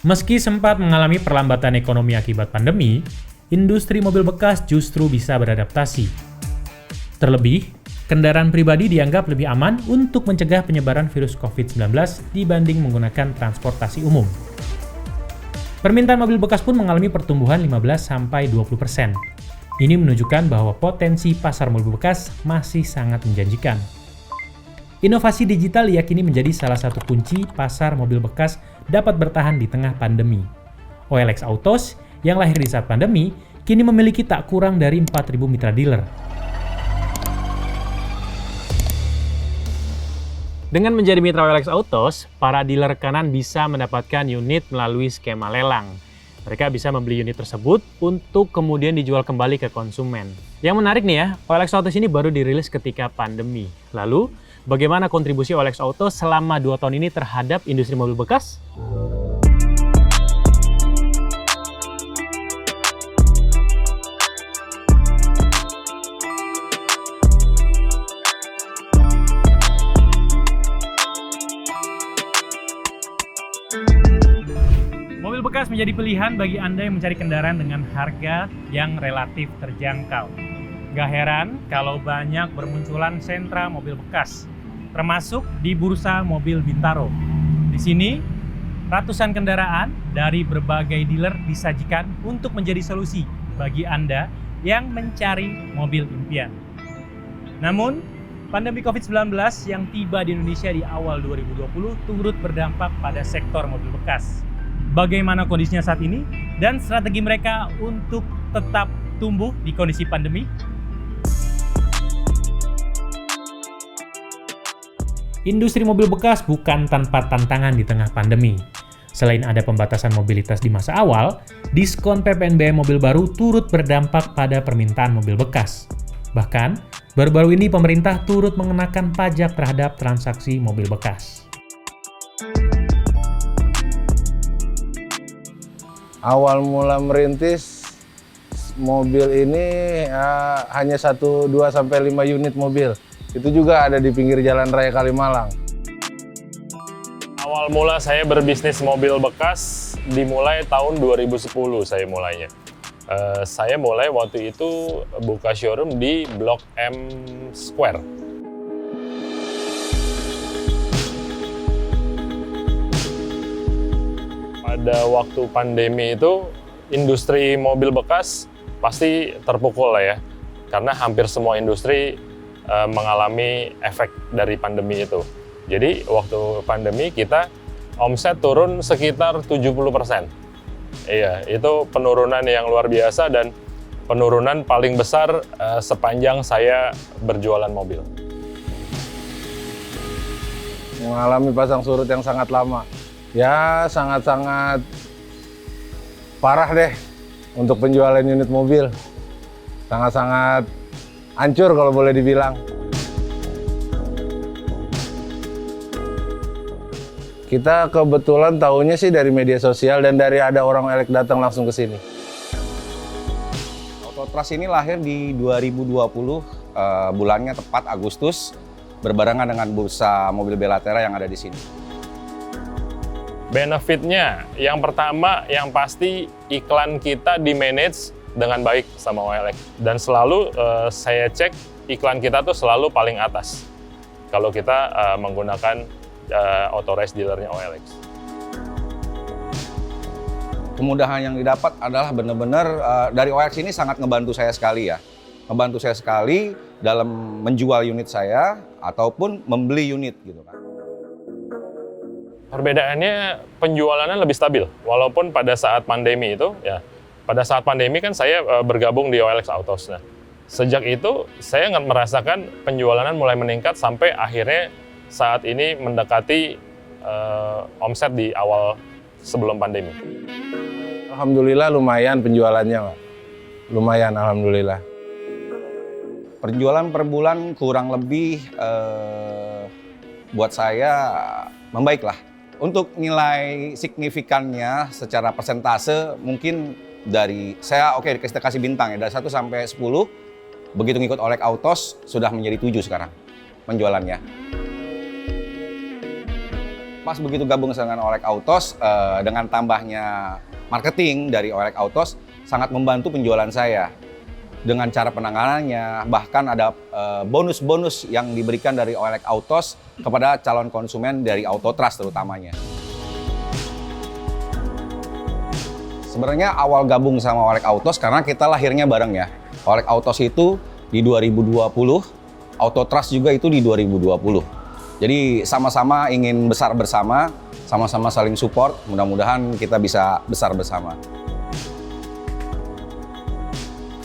Meski sempat mengalami perlambatan ekonomi akibat pandemi, industri mobil bekas justru bisa beradaptasi. Terlebih, kendaraan pribadi dianggap lebih aman untuk mencegah penyebaran virus COVID-19 dibanding menggunakan transportasi umum. Permintaan mobil bekas pun mengalami pertumbuhan 15-20%. Ini menunjukkan bahwa potensi pasar mobil bekas masih sangat menjanjikan. Inovasi digital diyakini menjadi salah satu kunci pasar mobil bekas dapat bertahan di tengah pandemi. OLX Autos yang lahir di saat pandemi, kini memiliki tak kurang dari 4.000 mitra dealer. Dengan menjadi mitra OLX Autos, para dealer rekanan bisa mendapatkan unit melalui skema lelang. Mereka bisa membeli unit tersebut untuk kemudian dijual kembali ke konsumen. Yang menarik nih ya, OLX Autos ini baru dirilis ketika pandemi. Lalu, bagaimana kontribusi OLX Autos selama 2 tahun ini terhadap industri mobil bekas? Mobil bekas menjadi pilihan bagi Anda yang mencari kendaraan dengan harga yang relatif terjangkau. Gak heran kalau banyak bermunculan sentra mobil bekas, termasuk di Bursa Mobil Bintaro. Di sini, ratusan kendaraan dari berbagai dealer disajikan untuk menjadi solusi bagi Anda yang mencari mobil impian. Namun, pandemi COVID-19 yang tiba di Indonesia di awal 2020 turut berdampak pada sektor mobil bekas. Bagaimana kondisinya saat ini dan strategi mereka untuk tetap tumbuh di kondisi pandemi? Industri mobil bekas bukan tanpa tantangan di tengah pandemi. Selain ada pembatasan mobilitas di masa awal, diskon PPNBM mobil baru turut berdampak pada permintaan mobil bekas. Bahkan, baru-baru ini pemerintah turut mengenakan pajak terhadap transaksi mobil bekas. Awal mula merintis mobil ini hanya 1, 2, sampai 5 unit mobil. Itu juga ada di pinggir Jalan Raya Kalimalang. Awal mula saya berbisnis mobil bekas dimulai tahun 2010 saya mulainya. Saya mulai waktu itu buka showroom di Blok M Square. Pada waktu pandemi itu, industri mobil bekas pasti terpukul lah ya. Karena hampir semua industri mengalami efek dari pandemi itu. Jadi waktu pandemi kita omset turun sekitar 70%. Iya, itu penurunan yang luar biasa dan penurunan paling besar sepanjang saya berjualan mobil. Mengalami pasang surut yang sangat lama. Ya, sangat-sangat parah deh untuk penjualan unit mobil. Sangat-sangat hancur kalau boleh dibilang. Kita kebetulan tahunya sih dari media sosial dan dari ada orang OLX datang langsung ke sini. Autotrust ini lahir di 2020, bulannya tepat Agustus, berbarengan dengan Bursa Mobil Belatera yang ada di sini. Benefitnya, yang pertama yang pasti iklan kita di-manage dengan baik sama OLX. Dan selalu saya cek iklan kita tuh selalu paling atas kalau kita menggunakan authorized dealernya OLX. Kemudahan yang didapat adalah benar-benar dari OLX ini sangat ngebantu saya sekali ya. Ngebantu saya sekali dalam menjual unit saya ataupun membeli unit gitu kan. Perbedaannya penjualannya lebih stabil, walaupun pada saat pandemi itu, ya pada saat pandemi kan saya bergabung di OLX Autos. Nah, sejak itu saya merasakan penjualannya mulai meningkat sampai akhirnya saat ini mendekati omset di awal sebelum pandemi. Alhamdulillah lumayan penjualannya, Pak. Lumayan, alhamdulillah. Penjualan per bulan kurang lebih buat saya membaik lah. Untuk nilai signifikannya secara persentase mungkin dari saya kita kasih bintang ya, dari 1 sampai 10, begitu ngikut OLX Autos sudah menjadi 7 sekarang penjualannya. pas begitu gabung dengan OLED Autos, dengan tambahnya marketing dari OLED Autos, sangat membantu penjualan saya. Dengan cara penanganannya, bahkan ada bonus-bonus yang diberikan dari OLED Autos kepada calon konsumen dari Autotrust terutamanya. Sebenarnya awal gabung sama OLED Autos karena kita lahirnya bareng ya. OLED Autos itu di 2020, Autotrust juga itu di 2020. Jadi sama-sama ingin besar bersama, sama-sama saling support, mudah-mudahan kita bisa besar bersama.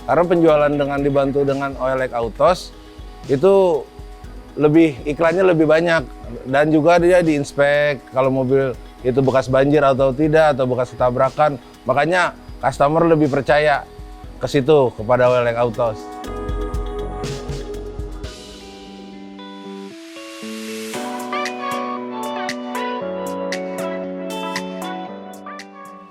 Karena penjualan dengan dibantu dengan OLED Autos itu iklannya lebih banyak, dan juga dia diinspek kalau mobil itu bekas banjir atau tidak, atau bekas tabrakan. Makanya customer lebih percaya ke situ, kepada OLED Autos.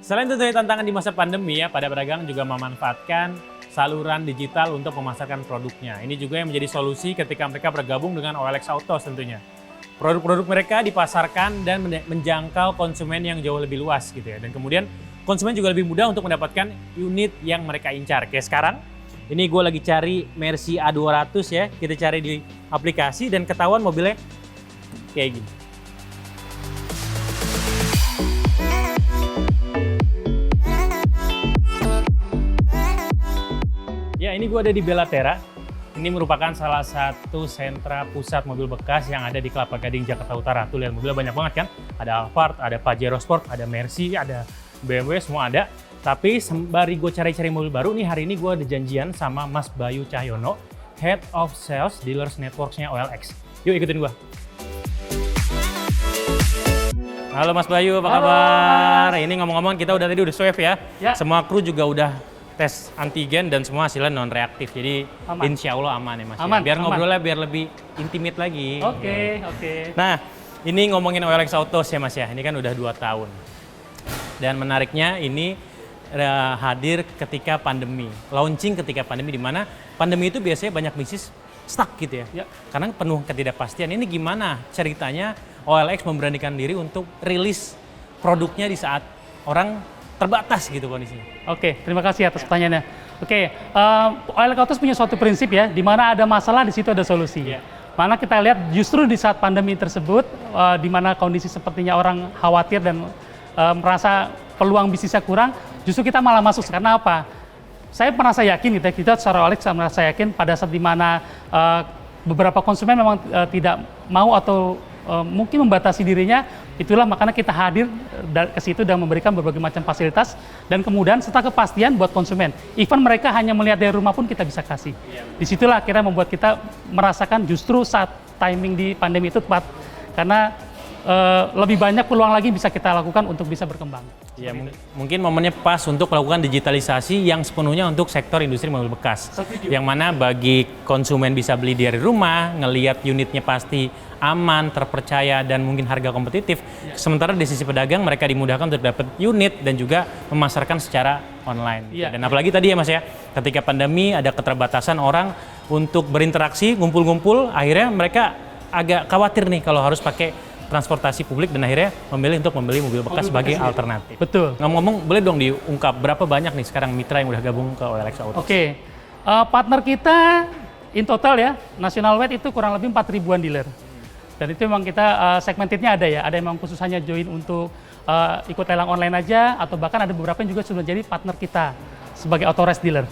Selain tentunya tantangan di masa pandemi ya, pada pedagang juga memanfaatkan saluran digital untuk memasarkan produknya. Ini juga yang menjadi solusi ketika mereka bergabung dengan OLX Autos tentunya. Produk-produk mereka dipasarkan dan menjangkau konsumen yang jauh lebih luas gitu ya. Dan kemudian konsumen juga lebih mudah untuk mendapatkan unit yang mereka incar. Kayak sekarang, ini gue lagi cari Mercy A200 ya. Kita cari di aplikasi dan ketahuan mobilnya kayak gini. Ya, ini gue ada di Belatera. Ini merupakan salah satu sentra pusat mobil bekas yang ada di Kelapa Gading, Jakarta Utara. Tuh lihat mobilnya banyak banget kan. Ada Alphard, ada Pajero Sport, ada Mercy, ada BMW, semua ada. Tapi sembari gue cari-cari mobil baru, nih hari ini gue ada janjian sama Mas Bayu Cahyono, Head of Sales Dealers Networks-nya OLX. Yuk ikutin gue. Halo Mas Bayu, apa kabar? Ini ngomong-ngomong kita tadi udah swab ya. Semua kru juga udah tes antigen dan semua hasilnya non reaktif, jadi insya Allah aman ya Mas. Aman, biar aman. ngobrolnya biar lebih intimate lagi. Oke. Nah, ini ngomongin OLX Autos ya Mas ya, ini kan udah 2 tahun. Dan menariknya ini hadir ketika pandemi, launching ketika pandemi, di mana pandemi itu biasanya banyak bisnis stuck gitu ya. Karena penuh ketidakpastian. Ini gimana ceritanya OLX memberanikan diri untuk rilis produknya di saat orang terbatas gitu kondisinya? Oke, terima kasih atas pertanyaannya. Oke, OLX Autos punya suatu prinsip ya, di mana ada masalah di situ ada solusi. Mana kita lihat justru di saat pandemi tersebut, di mana kondisi sepertinya orang khawatir dan merasa peluang bisnisnya kurang, justru kita malah masuk. Karena apa? Saya merasa yakin gitu, kita secara OLX merasa yakin pada saat di mana beberapa konsumen memang tidak mau atau mungkin membatasi dirinya, itulah makanya kita hadir ke situ dan memberikan berbagai macam fasilitas, dan kemudian setelah kepastian buat konsumen, even mereka hanya melihat dari rumah pun kita bisa kasih. Disitulah akhirnya membuat kita merasakan justru saat timing di pandemi itu tepat, karena lebih banyak peluang lagi bisa kita lakukan untuk bisa berkembang. Ya, mungkin momennya pas untuk melakukan digitalisasi yang sepenuhnya untuk sektor industri mobil bekas. Yang mana bagi konsumen bisa beli dari rumah, ngelihat unitnya pasti aman, terpercaya, dan mungkin harga kompetitif. Sementara di sisi pedagang mereka dimudahkan untuk dapat unit dan juga memasarkan secara online. Dan apalagi tadi ya Mas ya, ketika pandemi ada keterbatasan orang untuk berinteraksi, ngumpul-ngumpul, akhirnya mereka agak khawatir nih kalau harus pakai transportasi publik dan akhirnya memilih untuk membeli mobil bekas sebagai alternatif. Betul. Ngomong-ngomong, boleh dong diungkap berapa banyak nih sekarang mitra yang udah gabung ke OLX Autos? Oke, partner kita in total ya, nationwide itu kurang lebih 4.000-an dealer. Dan itu memang kita segmentednya ada ya, ada yang memang khusus hanya join untuk ikut lelang online aja, atau bahkan ada beberapa yang juga sudah jadi partner kita sebagai authorized dealer.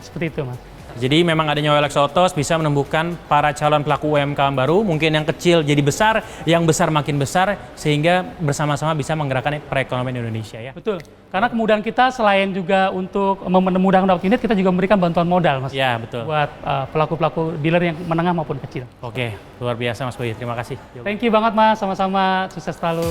Seperti itu Mas. Jadi memang adanya OLX Autos bisa menumbuhkan para calon pelaku UMKM baru, mungkin yang kecil jadi besar, yang besar makin besar, sehingga bersama-sama bisa menggerakkan perekonomian Indonesia ya. Betul, karena kemudahan kita selain juga untuk memudahkan dapat unit, kita juga memberikan bantuan modal Mas. Ya betul. Buat pelaku-pelaku dealer yang menengah maupun kecil. Oke, luar biasa Mas Bayu, terima kasih. Thank you banget Mas, sama-sama, sukses selalu.